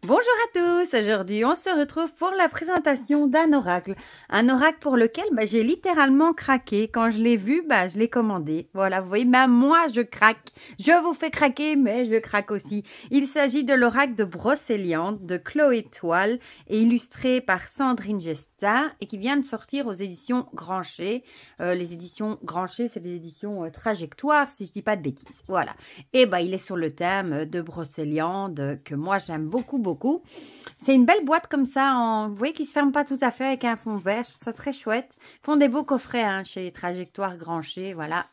Bonjour à tous, aujourd'hui on se retrouve pour la présentation d'un oracle. Un oracle pour lequel j'ai littéralement craqué. Quand je l'ai vu, je l'ai commandé. Voilà, vous voyez, même moi je craque. Je vous fais craquer, mais je craque aussi. Il s'agit de l'oracle de Brocéliande de Chloé Toile et illustré par Sandrine Gesta et qui vient de sortir aux éditions Grancher. Les éditions Grancher, c'est des éditions Trajectoire, si je dis pas de bêtises. Voilà. Et il est sur le thème de Brocéliande que moi j'aime beaucoup. C'est une belle boîte comme ça, vous voyez, qui se ferme pas tout à fait avec un fond vert. Je trouve ça très chouette. Ils font des beaux coffrets chez Trajectoire Grancher, voilà.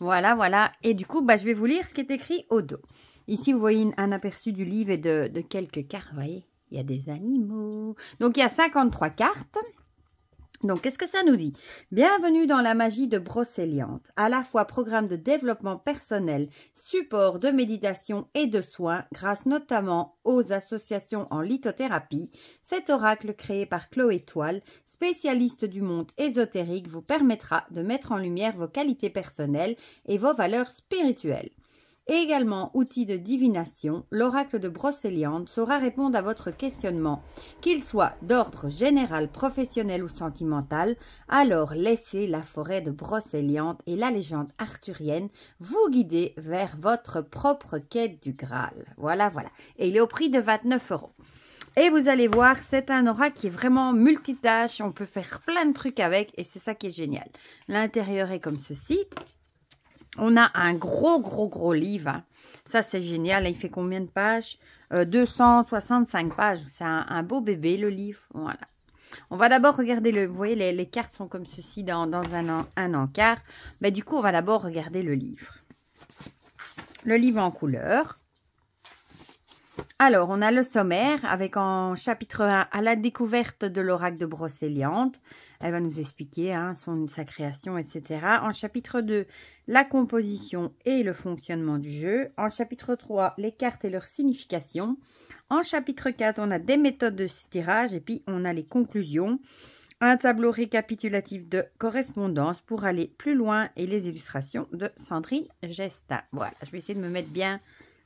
Voilà. Et du coup, je vais vous lire ce qui est écrit au dos. Ici, vous voyez un aperçu du livre et de quelques cartes. Vous voyez, il y a des animaux. Donc, il y a 53 cartes. Donc, qu'est-ce que ça nous dit? Bienvenue dans la magie de Brocéliande, à la fois programme de développement personnel, support de méditation et de soins, grâce notamment aux associations en lithothérapie. Cet oracle créé par Chloé Toile, spécialiste du monde ésotérique, vous permettra de mettre en lumière vos qualités personnelles et vos valeurs spirituelles. Et également outil de divination, l'oracle de Brocéliande saura répondre à votre questionnement, qu'il soit d'ordre général, professionnel ou sentimental. Alors laissez la forêt de Brocéliande et la légende arthurienne vous guider vers votre propre quête du Graal. Voilà. Et il est au prix de 29 €. Et vous allez voir, c'est un oracle qui est vraiment multitâche, on peut faire plein de trucs avec et c'est ça qui est génial. L'intérieur est comme ceci. On a un gros livre. Ça, c'est génial. Il fait combien de pages? 265 pages. C'est un beau bébé, le livre. Voilà. On va d'abord regarder vous voyez, les cartes sont comme ceci dans un encart. Du coup, on va d'abord regarder le livre. Le livre en couleur. Alors, on a le sommaire avec en chapitre 1 à la découverte de l'oracle de Brocéliande. Elle va nous expliquer sa création, etc. En chapitre 2, la composition et le fonctionnement du jeu. En chapitre 3, les cartes et leur signification. En chapitre 4, on a des méthodes de tirage et puis on a les conclusions. Un tableau récapitulatif de correspondance pour aller plus loin et les illustrations de Sandrine Gesta. Voilà, je vais essayer de me mettre bien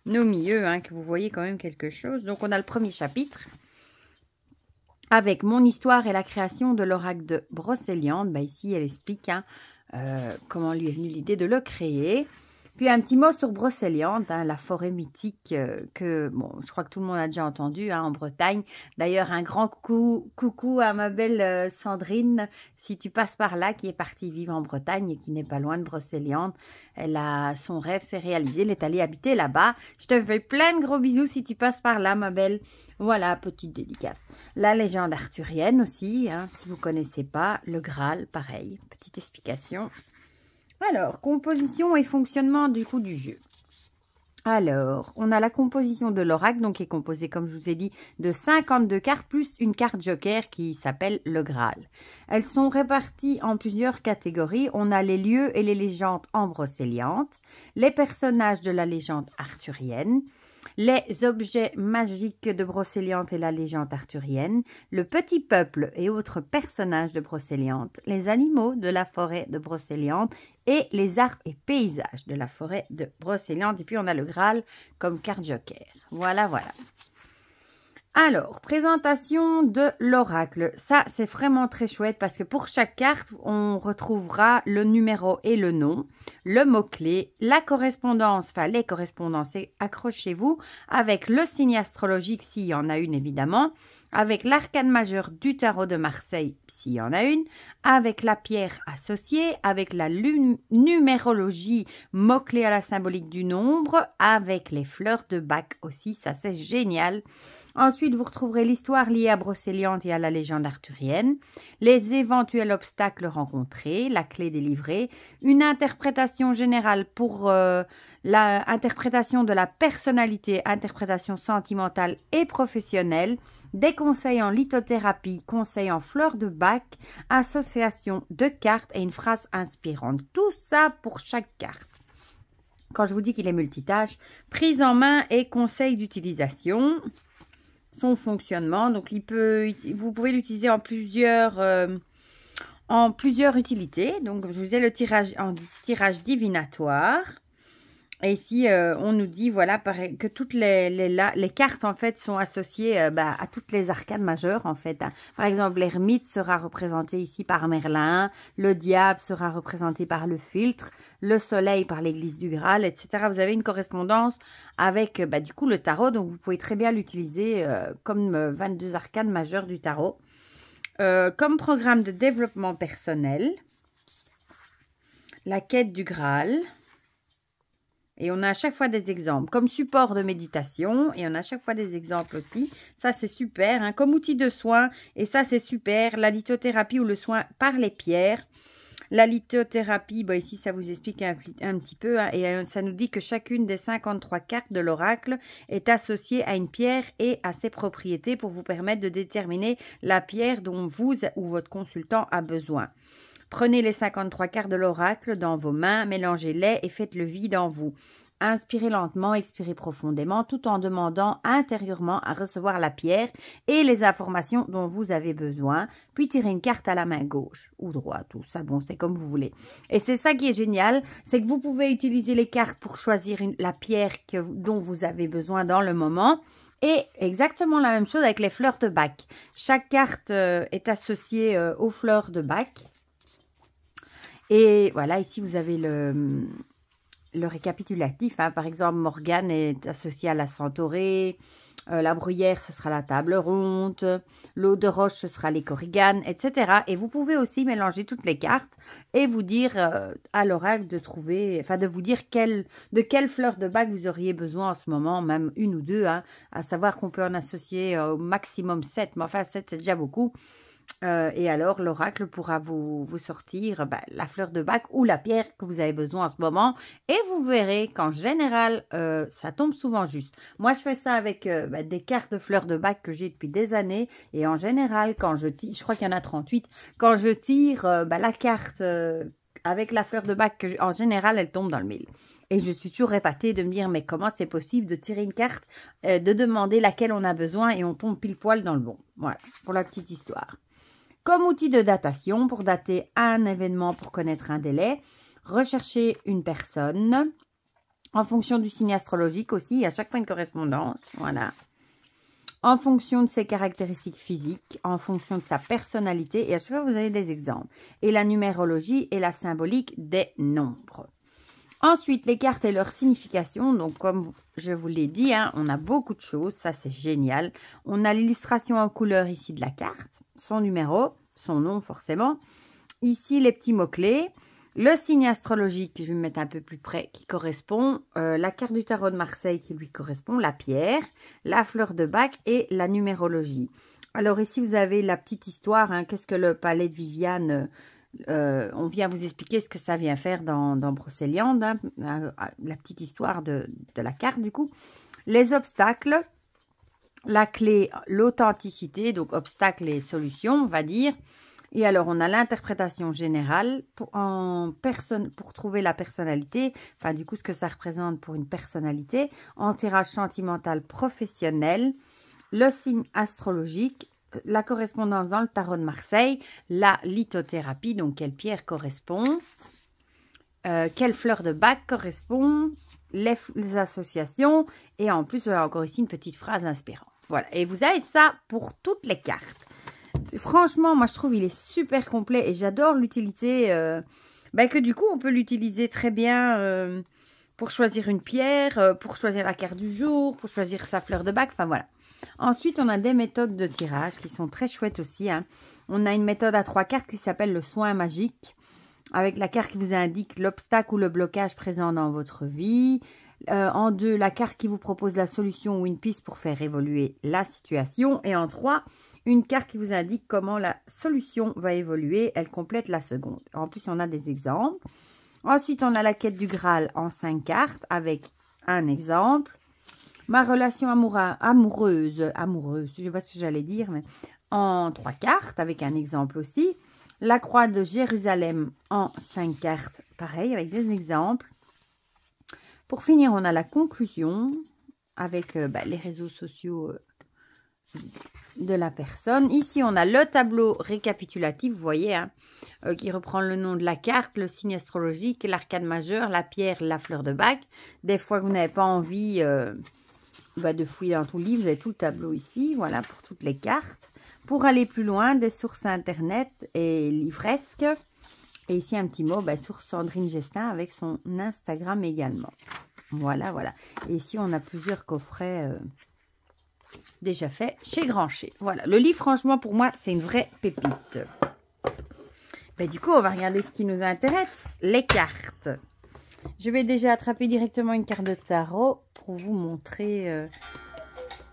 au milieu, que vous voyez quand même quelque chose. Donc, on a le premier chapitre avec mon histoire et la création de l'oracle de Brocéliande. Ici, elle explique comment lui est venue l'idée de le créer. Puis, un petit mot sur Brocéliande, la forêt mythique je crois que tout le monde a déjà entendu en Bretagne. D'ailleurs, un grand coucou à ma belle Sandrine, si tu passes par là, qui est partie vivre en Bretagne et qui n'est pas loin de Brocéliande. Son rêve s'est réalisé, elle est allée habiter là-bas. Je te fais plein de gros bisous si tu passes par là, ma belle. Voilà, petite dédicace. La légende arthurienne aussi, si vous ne connaissez pas. Le Graal, pareil, petite explication. Alors, composition et fonctionnement du jeu. Alors, on a la composition de l'oracle, donc qui est composée, comme je vous ai dit, de 52 cartes, plus une carte joker qui s'appelle le Graal. Elles sont réparties en plusieurs catégories. On a les lieux et les légendes en Brocéliande, les personnages de la légende arthurienne, les objets magiques de Brocéliande et la légende arthurienne, le petit peuple et autres personnages de Brocéliande, les animaux de la forêt de Brocéliande et les arbres et paysages de la forêt de Brocéliande. Et puis, on a le Graal comme carte joker. Voilà. Alors, présentation de l'oracle. Ça, c'est vraiment très chouette parce que pour chaque carte, on retrouvera le numéro et le nom, le mot-clé, la correspondance, enfin les correspondances, et accrochez-vous, avec le signe astrologique, s'il y en a une évidemment, avec l'arcane majeur du tarot de Marseille, s'il y en a une, avec la pierre associée, avec la numérologie, mot-clé à la symbolique du nombre, avec les fleurs de Bach aussi, ça c'est génial. Ensuite, vous retrouverez l'histoire liée à Brocéliande et à la légende arthurienne, les éventuels obstacles rencontrés, la clé délivrée, une interprétation générale pour l'interprétation de la personnalité, interprétation sentimentale et professionnelle, des conseils en lithothérapie, conseils en fleurs de Bach, association de cartes et une phrase inspirante. Tout ça pour chaque carte. Quand je vous dis qu'il est multitâche, prise en main et conseils d'utilisation. Son fonctionnement, donc vous pouvez l'utiliser en plusieurs utilités. Donc je vous ai le tirage en tirage divinatoire. Et ici, on nous dit, voilà, que toutes les cartes, en fait, sont associées à toutes les arcanes majeures, en fait. Hein. Par exemple, l'ermite sera représenté ici par Merlin, le diable sera représenté par le philtre, le soleil par l'église du Graal, etc. Vous avez une correspondance avec, du coup, le tarot, donc vous pouvez très bien l'utiliser comme 22 arcanes majeures du tarot. Comme programme de développement personnel, la quête du Graal. Et on a à chaque fois des exemples. Comme support de méditation, et on a à chaque fois des exemples aussi. Ça, c'est super. Hein. Comme outil de soin, et ça, c'est super. La lithothérapie ou le soin par les pierres. La lithothérapie, ici, ça vous explique un petit peu. Hein, et ça nous dit que chacune des 53 cartes de l'oracle est associée à une pierre et à ses propriétés pour vous permettre de déterminer la pierre dont vous ou votre consultant a besoin. Prenez les 53 cartes de l'oracle dans vos mains, mélangez-les et faites le vide en vous. Inspirez lentement, expirez profondément, tout en demandant intérieurement à recevoir la pierre et les informations dont vous avez besoin. Puis tirez une carte à la main gauche ou droite, ou ça, bon, c'est comme vous voulez. Et c'est ça qui est génial, c'est que vous pouvez utiliser les cartes pour choisir la pierre dont vous avez besoin dans le moment. Et exactement la même chose avec les fleurs de Bach. Chaque carte est associée aux fleurs de Bach. Et voilà, ici, vous avez le récapitulatif. Hein. Par exemple, Morgane est associée à la centaurée. La bruyère, ce sera la table ronde. L'eau de roche, ce sera les corriganes, etc. Et vous pouvez aussi mélanger toutes les cartes et vous dire à l'oracle de trouver, enfin de vous dire de quelle fleur de bague vous auriez besoin en ce moment, même une ou deux. Hein. À savoir qu'on peut en associer au maximum 7, mais enfin 7, c'est déjà beaucoup. Et alors, l'oracle pourra vous sortir la fleur de bac ou la pierre que vous avez besoin en ce moment. Et vous verrez qu'en général, ça tombe souvent juste. Moi, je fais ça avec des cartes de fleurs de bac que j'ai depuis des années. Et en général, quand je tire, je crois qu'il y en a 38, quand je tire la carte avec la fleur de bac, en général, elle tombe dans le mille. Et je suis toujours épatée de me dire, mais comment c'est possible de tirer une carte, de demander laquelle on a besoin et on tombe pile poil dans le bon. Voilà, pour la petite histoire. Comme outil de datation, pour dater un événement, pour connaître un délai, rechercher une personne, en fonction du signe astrologique aussi, à chaque fois une correspondance, voilà. En fonction de ses caractéristiques physiques, en fonction de sa personnalité, et à chaque fois vous avez des exemples. Et la numérologie et la symbolique des nombres. Ensuite, les cartes et leur signification, donc comme je vous l'ai dit, hein, on a beaucoup de choses, ça c'est génial. On a l'illustration en couleur ici de la carte, son numéro, son nom forcément. Ici, les petits mots-clés, le signe astrologique, je vais me mettre un peu plus près, qui correspond, la carte du tarot de Marseille qui lui correspond, la pierre, la fleur de bac et la numérologie. Alors ici, vous avez la petite histoire, hein, qu'est-ce que le palais de Viviane... on vient vous expliquer ce que ça vient faire dans Brocéliande, hein, la petite histoire de la carte du coup. Les obstacles, la clé, l'authenticité, donc obstacles et solutions, on va dire. Et alors, on a l'interprétation générale pour trouver la personnalité, enfin du coup ce que ça représente pour une personnalité, en tirage sentimental professionnel, le signe astrologique, la correspondance dans le tarot de Marseille, la lithothérapie, donc quelle pierre correspond, quelle fleur de bac correspond, les associations, et en plus, on a encore ici une petite phrase inspirante. Voilà, et vous avez ça pour toutes les cartes. Franchement, moi je trouve il est super complet et j'adore l'utilité, que du coup on peut l'utiliser très bien pour choisir une pierre, pour choisir la carte du jour, pour choisir sa fleur de bac, enfin voilà. Ensuite, on a des méthodes de tirage qui sont très chouettes aussi. Hein. On a une méthode à 3 cartes qui s'appelle le soin magique, avec la carte qui vous indique l'obstacle ou le blocage présent dans votre vie. En 2, la carte qui vous propose la solution ou une piste pour faire évoluer la situation. Et en 3, une carte qui vous indique comment la solution va évoluer. Elle complète la seconde. En plus, on a des exemples. Ensuite, on a la quête du Graal en 5 cartes avec un exemple. Ma relation amoureuse, je ne sais pas ce que j'allais dire, mais en 3 cartes, avec un exemple aussi. La croix de Jérusalem en 5 cartes, pareil, avec des exemples. Pour finir, on a la conclusion, avec les réseaux sociaux de la personne. Ici, on a le tableau récapitulatif, vous voyez, hein, qui reprend le nom de la carte, le signe astrologique, l'arcane majeur, la pierre, la fleur de bac. Des fois que vous n'avez pas envie de fouiller dans tout le livre, vous avez tout le tableau ici, voilà, pour toutes les cartes. Pour aller plus loin, des sources internet et livresques. Et ici, un petit mot sur Sandrine Gestin avec son Instagram également. Voilà, voilà. Et ici, on a plusieurs coffrets déjà faits chez Grancher. Voilà, le livre, franchement, pour moi, c'est une vraie pépite. Du coup, on va regarder ce qui nous intéresse, les cartes. Je vais déjà attraper directement une carte de tarot pour vous montrer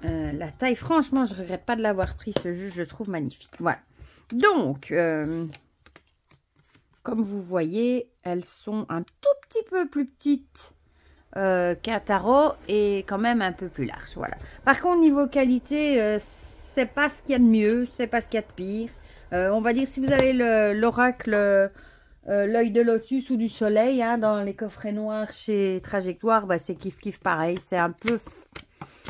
la taille. Franchement, je ne regrette pas de l'avoir pris, ce jeu, je le trouve magnifique. Voilà. Donc, comme vous voyez, elles sont un tout petit peu plus petites qu'un tarot et quand même un peu plus large. Voilà. Par contre, niveau qualité, c'est pas ce qu'il y a de mieux, c'est pas ce qu'il y a de pire. On va dire si vous avez l'oracle l'œil de lotus ou du soleil hein, dans les coffrets noirs chez Trajectoire, c'est kiff pareil. C'est un peu,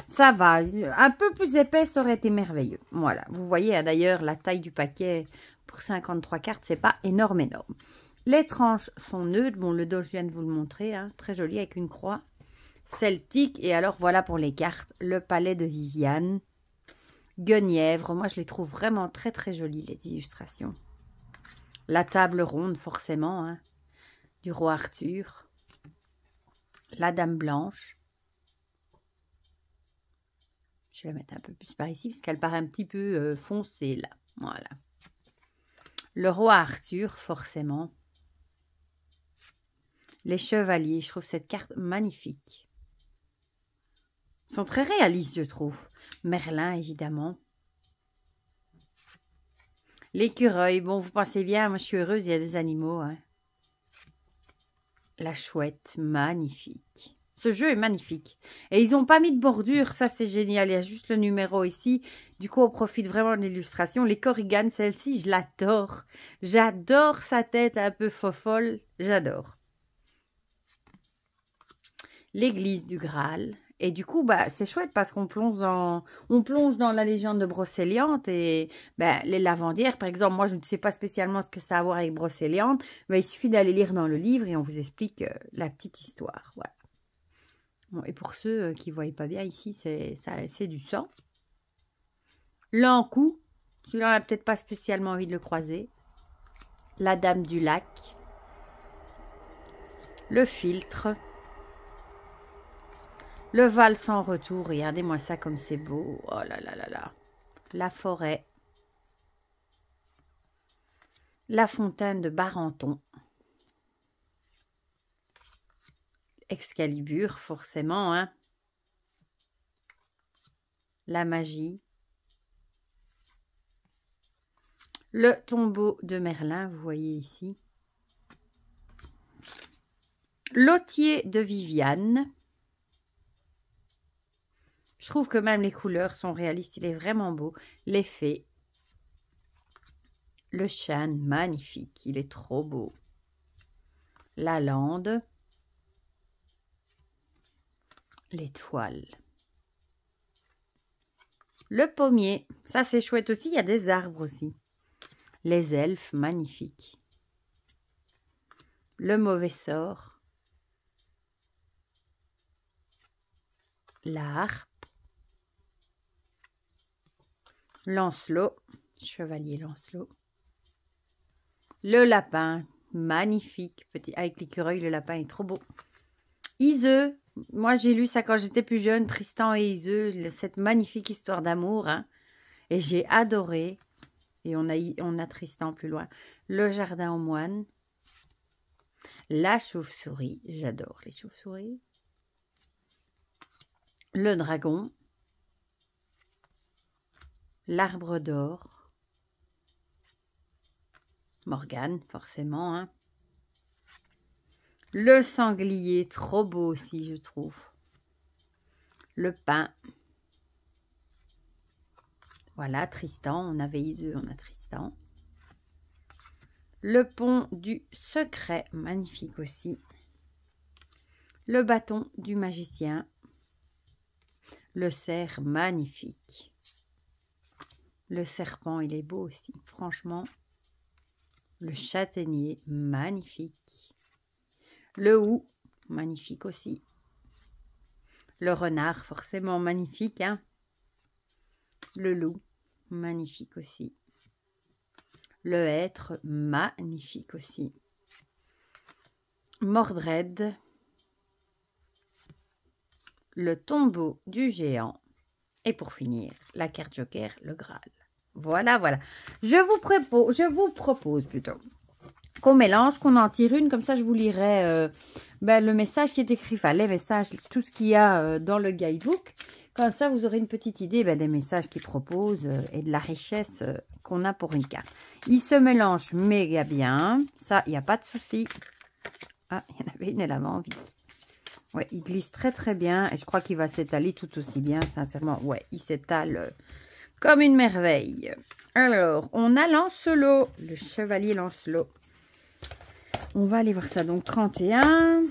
ça va, un peu plus épais, ça aurait été merveilleux. Voilà, vous voyez hein, d'ailleurs la taille du paquet pour 53 cartes, c'est pas énorme. Les tranches sont neutres. Bon, le dos, je viens de vous le montrer. Hein, très joli avec une croix celtique. Et alors, voilà pour les cartes. Le palais de Viviane. Guenièvre. Moi, je les trouve vraiment très, très jolies, les illustrations. La table ronde, forcément. Hein, du roi Arthur. La dame blanche. Je vais la mettre un peu plus par ici, parce qu'elle paraît un petit peu foncée, là. Voilà. Le roi Arthur, forcément. Les chevaliers, je trouve cette carte magnifique. Ils sont très réalistes, je trouve. Merlin, évidemment. L'écureuil, bon, vous pensez bien, moi je suis heureuse, il y a des animaux. Hein. La chouette, magnifique. Ce jeu est magnifique. Et ils n'ont pas mis de bordure, ça c'est génial. Il y a juste le numéro ici. Du coup, on profite vraiment de l'illustration. Les Korrigan, celle-ci, je l'adore. J'adore sa tête un peu fofolle. J'adore. L'église du Graal. Et du coup, c'est chouette parce qu'on plonge dans la légende de Brocéliande. Et les lavandières, par exemple, moi, je ne sais pas spécialement ce que ça a à voir avec Brocéliande. Mais il suffit d'aller lire dans le livre et on vous explique la petite histoire. Voilà. Bon, et pour ceux qui ne voient pas bien ici, c'est du sang. L'encou. Celui-là, on n'a peut-être pas spécialement envie de le croiser. La dame du lac. Le filtre. Le val sans retour. Regardez-moi ça comme c'est beau. Oh là là là là. La forêt. La fontaine de Barenton. Excalibur, forcément. Hein. La magie. Le tombeau de Merlin, vous voyez ici. L'Autier de Viviane. Je trouve que même les couleurs sont réalistes. Il est vraiment beau. Les fées. Le chêne, magnifique. Il est trop beau. La lande. L'étoile. Le pommier. Ça, c'est chouette aussi. Il y a des arbres aussi. Les elfes, magnifiques. Le mauvais sort. La harpe. Lancelot, chevalier Lancelot. Le lapin, magnifique. Petit, avec l'écureuil, le lapin est trop beau. Iseux, moi j'ai lu ça quand j'étais plus jeune, Tristan et Iseux, cette magnifique histoire d'amour. Hein, et j'ai adoré. Et on a Tristan plus loin. Le jardin aux moines. La chauve-souris, j'adore les chauves-souris. Le dragon. L'arbre d'or. Morgane, forcément. Hein. Le sanglier, trop beau aussi, je trouve. Le pin. Voilà, Tristan. On avait Iseux, on a Tristan. Le pont du secret, magnifique aussi. Le bâton du magicien. Le cerf, magnifique. Le serpent, il est beau aussi, franchement. Le châtaignier, magnifique. Le hou, magnifique aussi. Le renard, forcément magnifique, hein. Le loup, magnifique aussi. Le hêtre, magnifique aussi. Mordred. Le tombeau du géant. Et pour finir, la carte joker, le Graal. Voilà, voilà. Je vous propose plutôt qu'on mélange, qu'on en tire une. Comme ça, je vous lirai le message qui est écrit, enfin les messages, tout ce qu'il y a dans le guidebook. Comme ça, vous aurez une petite idée des messages qu'ils proposent et de la richesse qu'on a pour une carte. Ils se mélangent méga bien. Ça, il n'y a pas de souci. Ah, il y en avait une, elle avait envie. Ouais, il glisse très très bien. Et je crois qu'il va s'étaler tout aussi bien, sincèrement. Ouais, il s'étale comme une merveille. Alors, on a Lancelot, le chevalier Lancelot. On va aller voir ça. Donc, 31.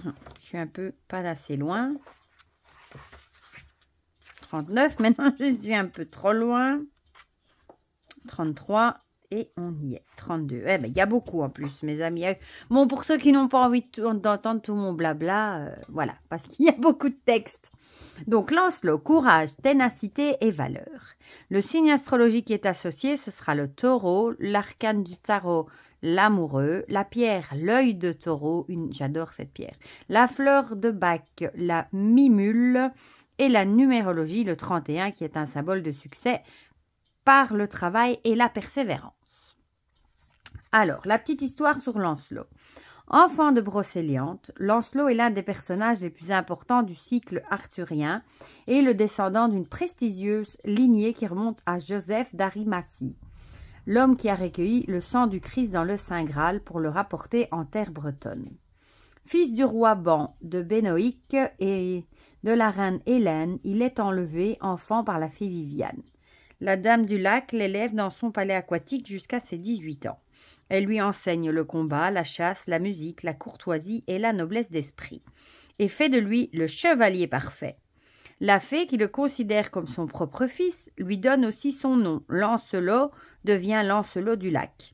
Je suis un peu pas assez loin. 39. Maintenant, je suis un peu trop loin. 33. Et on y est. 32. Eh ben, il y a beaucoup en plus, mes amis. Bon, pour ceux qui n'ont pas envie d'entendre tout mon blabla, voilà. Parce qu'il y a beaucoup de textes. Donc, Lancelot, courage, ténacité et valeur. Le signe astrologique qui est associé, ce sera le taureau, l'arcane du tarot, l'amoureux, la pierre, l'œil de taureau, j'adore cette pierre, la fleur de bac, la mimule et la numérologie, le 31, qui est un symbole de succès par le travail et la persévérance. Alors, la petite histoire sur Lancelot. Enfant de Brocéliande, Lancelot est l'un des personnages les plus importants du cycle arthurien et le descendant d'une prestigieuse lignée qui remonte à Joseph d'Arimathie, l'homme qui a recueilli le sang du Christ dans le Saint Graal pour le rapporter en terre bretonne. Fils du roi Ban de Bénoïque et de la reine Hélène, il est enlevé enfant par la fée Viviane. La dame du lac l'élève dans son palais aquatique jusqu'à ses 18 ans. Elle lui enseigne le combat, la chasse, la musique, la courtoisie et la noblesse d'esprit, et fait de lui le chevalier parfait. La fée, qui le considère comme son propre fils, lui donne aussi son nom. Lancelot devient Lancelot du lac,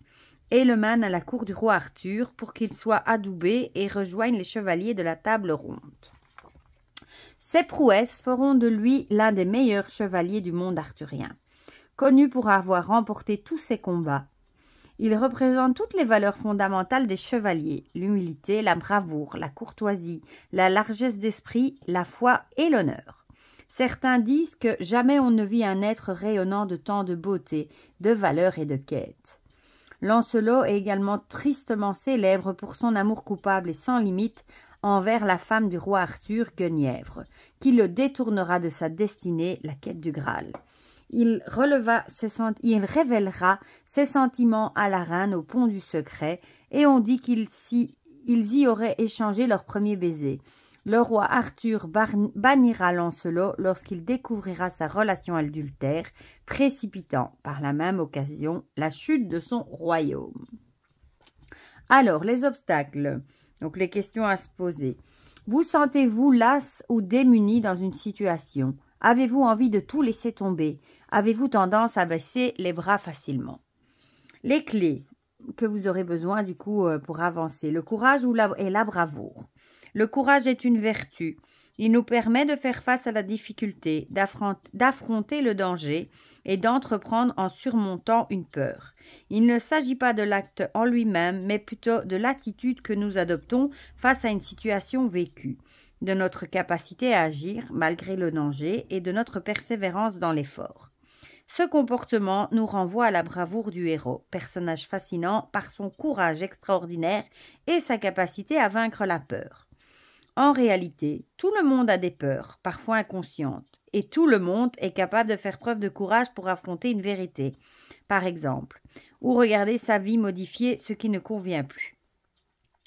et le mène à la cour du roi Arthur pour qu'il soit adoubé et rejoigne les chevaliers de la table ronde. Ses prouesses feront de lui l'un des meilleurs chevaliers du monde arthurien. Connu pour avoir remporté tous ses combats, il représente toutes les valeurs fondamentales des chevaliers, l'humilité, la bravoure, la courtoisie, la largesse d'esprit, la foi et l'honneur. Certains disent que jamais on ne vit un être rayonnant de tant de beauté, de valeur et de quête. Lancelot est également tristement célèbre pour son amour coupable et sans limite envers la femme du roi Arthur, Guenièvre, qui le détournera de sa destinée, la quête du Graal. Il révélera ses sentiments à la reine au pont du secret, et on dit qu'ils y auraient échangé leur premier baiser. Le roi Arthur bannira Lancelot lorsqu'il découvrira sa relation adultère, précipitant par la même occasion la chute de son royaume. Alors, les obstacles, donc les questions à se poser. Vous sentez-vous las ou démuni dans une situation? Avez-vous envie de tout laisser tomber? Avez-vous tendance à baisser les bras facilement? Les clés que vous aurez besoin du coup pour avancer. Le courage et la bravoure. Le courage est une vertu. Il nous permet de faire face à la difficulté, d'affronter le danger et d'entreprendre en surmontant une peur. Il ne s'agit pas de l'acte en lui-même, mais plutôt de l'attitude que nous adoptons face à une situation vécue, de notre capacité à agir malgré le danger et de notre persévérance dans l'effort. Ce comportement nous renvoie à la bravoure du héros, personnage fascinant par son courage extraordinaire et sa capacité à vaincre la peur. En réalité, tout le monde a des peurs, parfois inconscientes, et tout le monde est capable de faire preuve de courage pour affronter une vérité, par exemple, ou regarder sa vie modifier ce qui ne convient plus.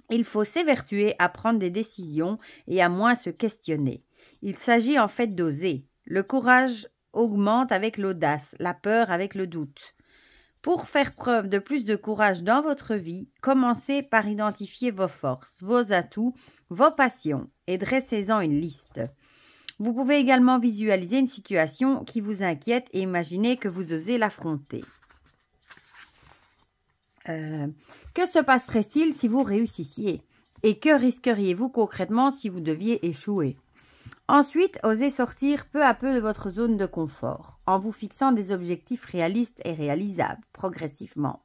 Il faut s'évertuer à prendre des décisions et à moins se questionner. Il s'agit en fait d'oser. Le courage augmente avec l'audace, la peur avec le doute. Pour faire preuve de plus de courage dans votre vie, commencez par identifier vos forces, vos atouts, vos passions et dressez-en une liste. Vous pouvez également visualiser une situation qui vous inquiète et imaginer que vous osez l'affronter. Que se passerait-il si vous réussissiez? Et que risqueriez-vous concrètement si vous deviez échouer? Ensuite, osez sortir peu à peu de votre zone de confort, en vous fixant des objectifs réalistes et réalisables, progressivement.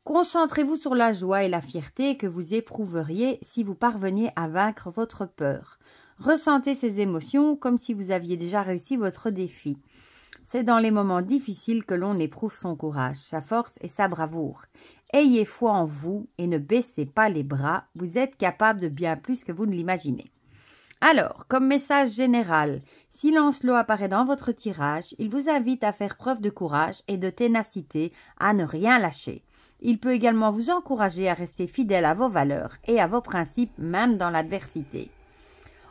Concentrez-vous sur la joie et la fierté que vous éprouveriez si vous parveniez à vaincre votre peur. Ressentez ces émotions comme si vous aviez déjà réussi votre défi. C'est dans les moments difficiles que l'on éprouve son courage, sa force et sa bravoure. Ayez foi en vous et ne baissez pas les bras, vous êtes capable de bien plus que vous ne l'imaginez. Alors, comme message général, si Lancelot apparaît dans votre tirage, il vous invite à faire preuve de courage et de ténacité, à ne rien lâcher. Il peut également vous encourager à rester fidèle à vos valeurs et à vos principes, même dans l'adversité.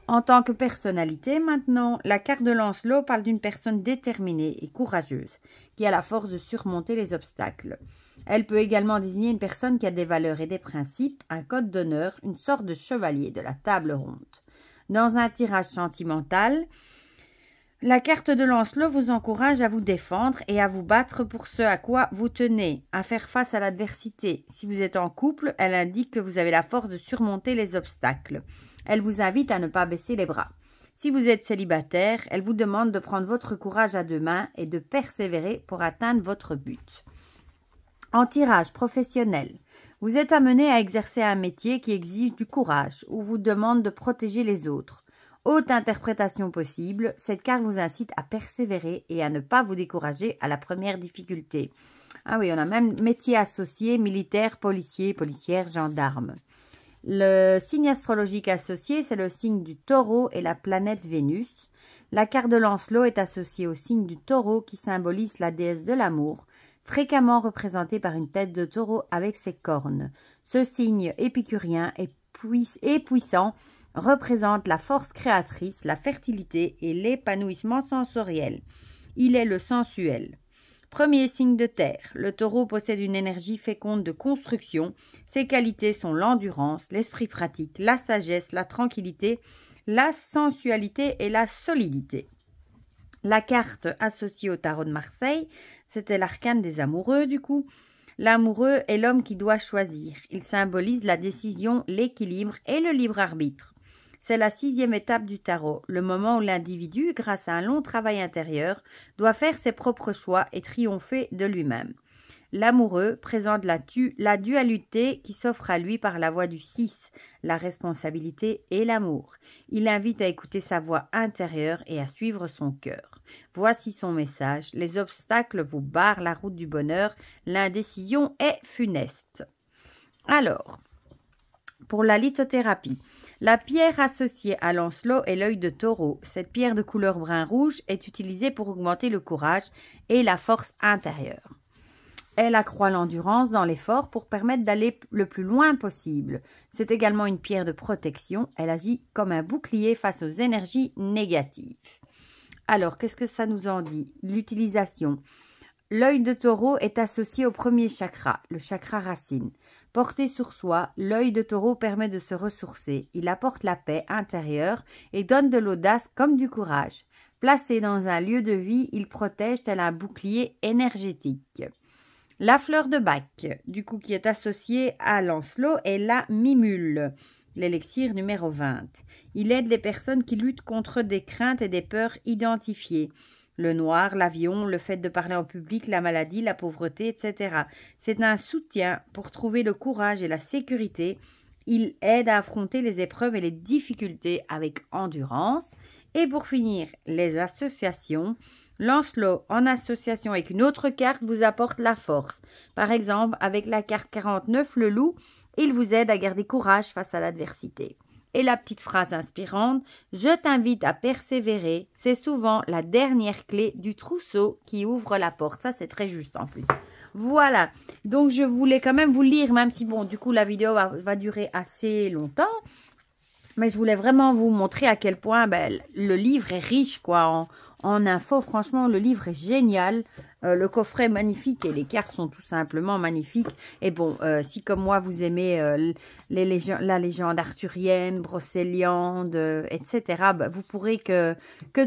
En tant que personnalité, maintenant, la carte de Lancelot parle d'une personne déterminée et courageuse, qui a la force de surmonter les obstacles. Elle peut également désigner une personne qui a des valeurs et des principes, un code d'honneur, une sorte de chevalier de la table ronde. Dans un tirage sentimental, la carte de Lancelot vous encourage à vous défendre et à vous battre pour ce à quoi vous tenez, à faire face à l'adversité. Si vous êtes en couple, elle indique que vous avez la force de surmonter les obstacles. Elle vous invite à ne pas baisser les bras. Si vous êtes célibataire, elle vous demande de prendre votre courage à deux mains et de persévérer pour atteindre votre but. En tirage professionnel, vous êtes amené à exercer un métier qui exige du courage ou vous demande de protéger les autres. Haute interprétation possible, cette carte vous incite à persévérer et à ne pas vous décourager à la première difficulté. Ah oui, on a même métier associé, militaire, policier, policière, gendarme. Le signe astrologique associé, c'est le signe du taureau et la planète Vénus. La carte de Lancelot est associée au signe du taureau qui symbolise la déesse de l'amour, fréquemment représentée par une tête de taureau avec ses cornes. Ce signe épicurien et puissant représente la force créatrice, la fertilité et l'épanouissement sensoriel. Il est le sensuel. Premier signe de terre, le taureau possède une énergie féconde de construction. Ses qualités sont l'endurance, l'esprit pratique, la sagesse, la tranquillité, la sensualité et la solidité. La carte associée au tarot de Marseille, c'était l'arcane des amoureux du coup. L'amoureux est l'homme qui doit choisir. Il symbolise la décision, l'équilibre et le libre arbitre. C'est la 6e étape du tarot, le moment où l'individu, grâce à un long travail intérieur, doit faire ses propres choix et triompher de lui-même. L'amoureux présente la dualité qui s'offre à lui par la voie du 6, la responsabilité et l'amour. Il invite à écouter sa voix intérieure et à suivre son cœur. Voici son message. Les obstacles vous barrent la route du bonheur. L'indécision est funeste. Alors, pour la lithothérapie, la pierre associée à Lancelot est l'œil de taureau. Cette pierre de couleur brun-rouge est utilisée pour augmenter le courage et la force intérieure. Elle accroît l'endurance dans l'effort pour permettre d'aller le plus loin possible. C'est également une pierre de protection. Elle agit comme un bouclier face aux énergies négatives. Alors, qu'est-ce que ça nous en dit? L'utilisation. L'œil de taureau est associé au premier chakra, le chakra racine. Porté sur soi, l'œil de taureau permet de se ressourcer. Il apporte la paix intérieure et donne de l'audace comme du courage. Placé dans un lieu de vie, il protège tel un bouclier énergétique. La fleur de Bach, du coup qui est associée à Lancelot, est la mimule, l'élixir numéro 20. Il aide les personnes qui luttent contre des craintes et des peurs identifiées. Le noir, l'avion, le fait de parler en public, la maladie, la pauvreté, etc. C'est un soutien pour trouver le courage et la sécurité. Il aide à affronter les épreuves et les difficultés avec endurance. Et pour finir, les associations. Lancelot, en association avec une autre carte, vous apporte la force. Par exemple, avec la carte 49, le loup, il vous aide à garder courage face à l'adversité. Et la petite phrase inspirante, je t'invite à persévérer, c'est souvent la dernière clé du trousseau qui ouvre la porte. Ça, c'est très juste en plus. Voilà, donc je voulais quand même vous lire, même si bon, du coup, la vidéo va durer assez longtemps. Mais je voulais vraiment vous montrer à quel point le livre est riche quoi, en infos. Franchement, le livre est génial. Le coffret est magnifique et les cartes sont tout simplement magnifiques. Et bon, si comme moi, vous aimez la légende arthurienne, brocéliande, etc., bah, vous pourrez que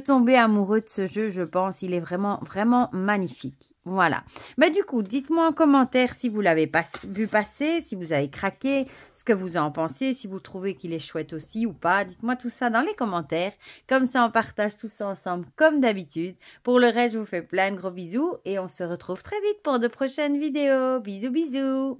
tomber amoureux de ce jeu, je pense. Il est vraiment, vraiment magnifique. Voilà. Mais du coup, dites-moi en commentaire si vous l'avez vu passer, si vous avez craqué, ce que vous en pensez, si vous trouvez qu'il est chouette aussi ou pas. Dites-moi tout ça dans les commentaires. Comme ça, on partage tout ça ensemble comme d'habitude. Pour le reste, je vous fais plein de gros bisous et on se retrouve très vite pour de prochaines vidéos. Bisous, bisous.